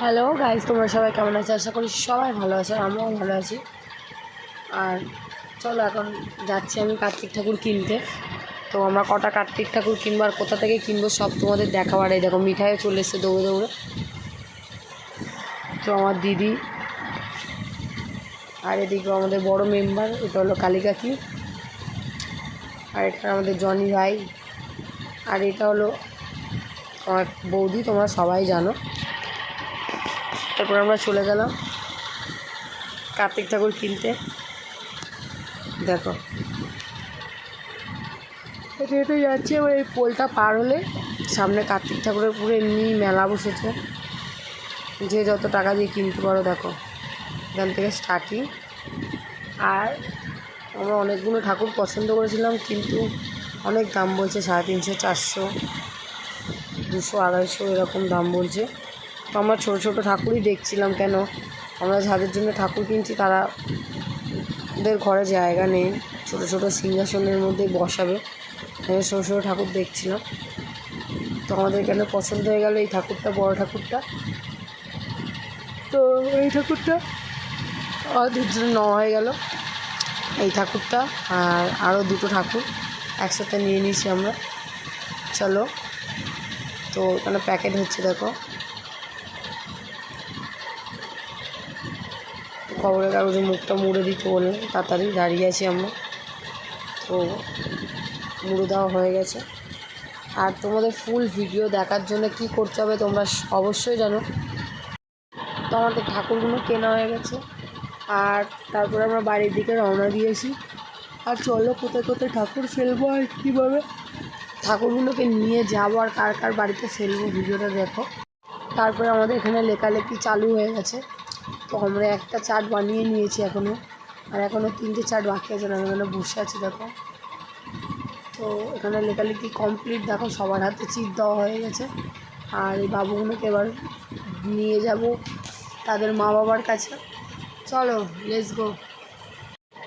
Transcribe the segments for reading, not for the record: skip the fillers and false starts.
Hello guys, তোমরা সবাই কেমন আছো? আশা করি সবাই ভালো আছো, আমরাও ভালো আছি। আর চলো এখন যাচ্ছি আমি কার্তিক ঠাকুর কিনতে। তো আমরা কটা কার্তিক ঠাকুর কিনবো আর কোথা থেকে কিনবো সব তোমাদের দেখাবার। এই দেখো মিঠাইও চলে এসছে দৌড়ে দৌড়ে। তো আমার দিদি আর এদিকে আমাদের বড় মেম্বার, এটা হলো কালী কাকি, আর এটা আমাদের জনি ভাই, আর এটা হলো আমার বৌদি, তোমরা সবাই জানো। তারপর আমরা চলে গেলাম কার্তিক ঠাকুর কিনতে। দেখো যেহেতু যাচ্ছি এবার এই পোলটা পার হলে সামনে কার্তিক ঠাকুরের পুরো এমনি মেলা বসেছে, যে যত টাকা দিয়ে কিনতে পারো। দেখো এখান থেকে স্টার্টিং। আর আমরা অনেকগুলো ঠাকুর পছন্দ করেছিলাম, কিন্তু অনেক দাম বলছে, 350, 400, 200, 250 এরকম দাম বলছে। তো আমরা ছোটো ছোটো ঠাকুরই দেখছিলাম, কেন আমরা যাদের জন্য ঠাকুর কিনছি তারা ওদের ঘরে জায়গা নেই, ছোটো ছোটো সিংহাসনের মধ্যে বসাবে, ছোটো ছোটো ঠাকুর দেখছিলাম। তো আমাদের কেন পছন্দ হয়ে গেল এই ঠাকুরটা, বড় ঠাকুরটা। তো এই ঠাকুরটা আমাদের জন্য নেওয়া হয়ে গেল, এই ঠাকুরটা আর আরও দুটো ঠাকুর একসাথে নিয়ে নিয়েছি আমরা। চলো, তো এখানে প্যাকেট হচ্ছে, দেখো খবরের কাগজে মুখটা মুড়ে দিতে বলে তাড়াতাড়ি দাঁড়িয়ে আছি আমরা। তো মুড়ে দেওয়া হয়ে গেছে। আর তোমাদের ফুল ভিডিও দেখার জন্য কি করতে হবে তোমরা অবশ্যই জানো। তো আমাদের ঠাকুরগুলো কেনা হয়ে গেছে, আর তারপরে আমরা বাড়ির দিকে রওনা দিয়েছি। আর চলো কোথায় কোথায় ঠাকুর ফেলবো আর কীভাবে ঠাকুরগুলোকে নিয়ে যাবো আর কার কার বাড়িতে ফেলবো, ভিডিওটা দেখো। তারপরে আমাদের এখানে লেখালেখি চালু হয়ে গেছে। তো আমরা একটা চার্ট বানিয়ে নিয়েছি এখনও, আর এখনও 3টে চার্ট বাকি আছে। আমি এখানে বসে আছি, দেখো। তো এখানে লেখালেখি কমপ্লিট, দেখো সবার হাতে চিট দেওয়া হয়ে গেছে। আর এই বাবুগুলোকে এবার নিয়ে যাব তাদের মা বাবার কাছে। চলো লেটস গো।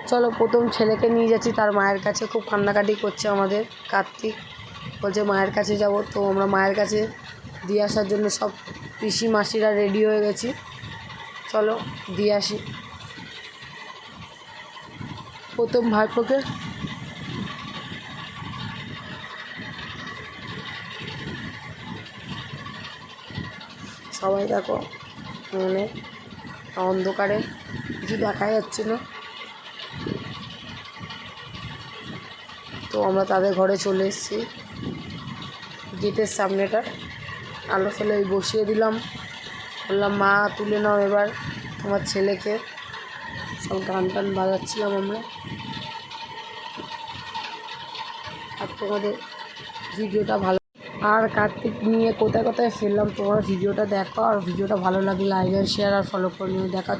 চলো, প্রথম ছেলেকে নিয়ে যাচ্ছি তার মায়ের কাছে। খুব কান্নাকাটি করছে আমাদের কার্তিক, বলছে মায়ের কাছে যাব। তো আমরা মায়ের কাছে দিয়ে আসার জন্য সব পিসি মাসিরা রেডি হয়ে গেছি। চলো দিয়ে আসি প্রথম ভাইপোকে। সবাই দেখো মানে অন্ধকারে কিছু দেখা যাচ্ছে না। তো আমরা তাদের ঘরে চলে এসেছি, গেটের সামনেটা আলো ফেলে বসিয়ে দিলাম। বললাম মা তুলে নাও এবার তোমার ছেলেকে। সব গান টান বাজাচ্ছিলাম আমরা। আর তোমাদের ভিডিওটা ভালো, আর কার্তিক নিয়ে কোথায় কোথায় ফেললাম তোমরা ভিডিওটা দেখো। আর ভিডিওটা ভালো লাগলে লাইক আর শেয়ার আর ফলো করে নিও। দেখা